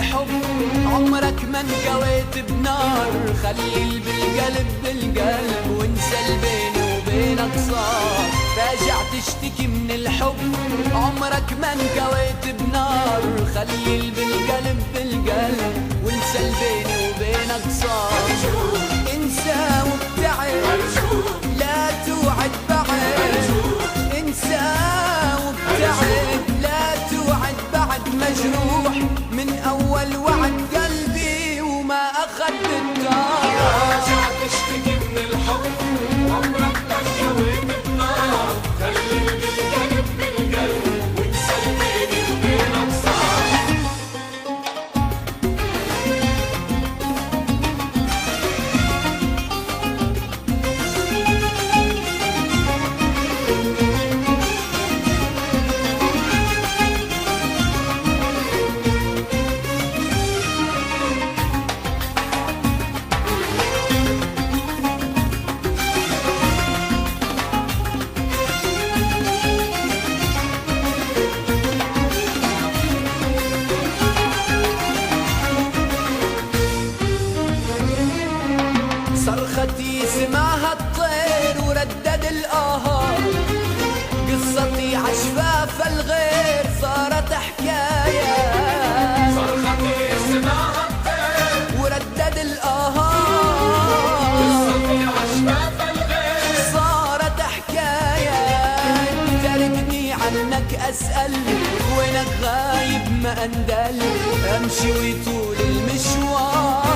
الحب عمرك ما انكويت بنار. خلي بالقلب بالقلب وانسى البيني وبينك صار. راجع تشتكي من الحب عمرك ما انكويت بنار. خلي بالقلب بالقلب وانسى البيني وبينك صار. انسى وابتعد لا توعد بعد. انسى وابتعد لا توعد بعد. مجروح من اول وعد قلبي وما اخذ بالدار. راجع تشتكي من الحب عمرك ما انكويت بنار. خلي بالقلب بالقلب وانسى البيني وبينك صار. صرختي سمعها الطير وردد الآهات. قصتي عشفاف الغير صارت حكاية. صرختي سمعها الطير وردد الآهات. قصتي عشفاف الغير صارت حكاية. تركني عنك أسأل وينك غايب ما أندل. أمشي ويطول المشوار.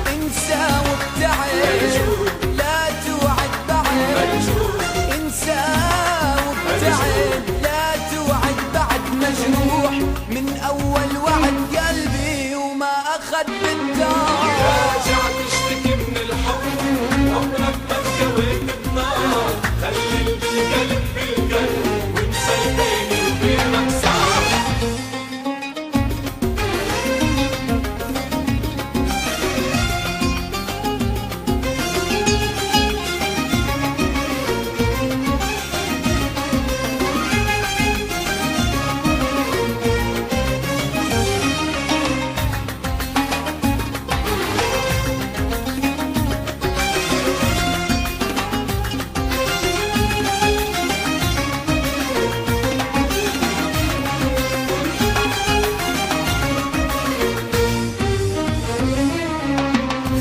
انسى وابتعد لا توعد بعد. انسى وابتعد لا توعد بعد. مجروح من اول وعد قلبي وما اخذ بالدار. راجع تشتكي من الحب عمرك ما انكويت بنار. خلي بالقلب بالقلب وانسى البيني وبينك صار.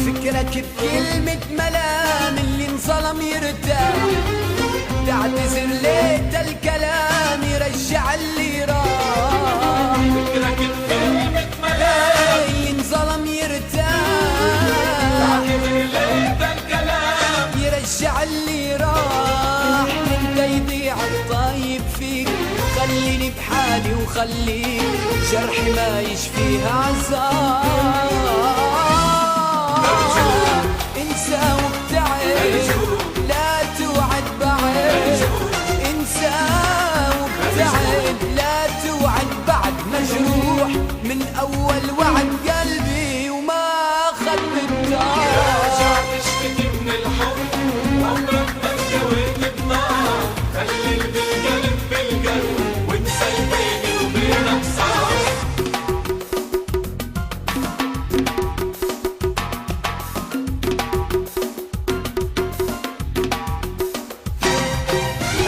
فكرك بكلمة ملام اللي انظلم يرتاح. تعتذر ليت الكلام يرجع اللي راح. فكرك بكلمة ملام اللي انظلم يرتاح. تعتذر ليت الكلام يرجع اللي راح. انت يضيع الطيب فيك خليني بحالي وخليك جرحي ما يشفيها عذاب. انسى وابتعد لا توعد بعد. انسى وابتعد لا توعد بعد. مجروح من اول وعد قلبي وما اخذ بالدار. راجع تشتكي من الحب عمرك ما انكويت بنار. خلي بالقلب بالقلب وانسى البيني وبينك صار.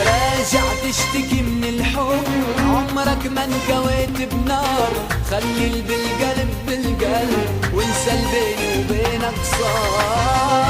راجع تشتكي من الحب عمرك ما انكويت بنار. خلي بالقلب بالقلب وانسى البيني وبينك صار.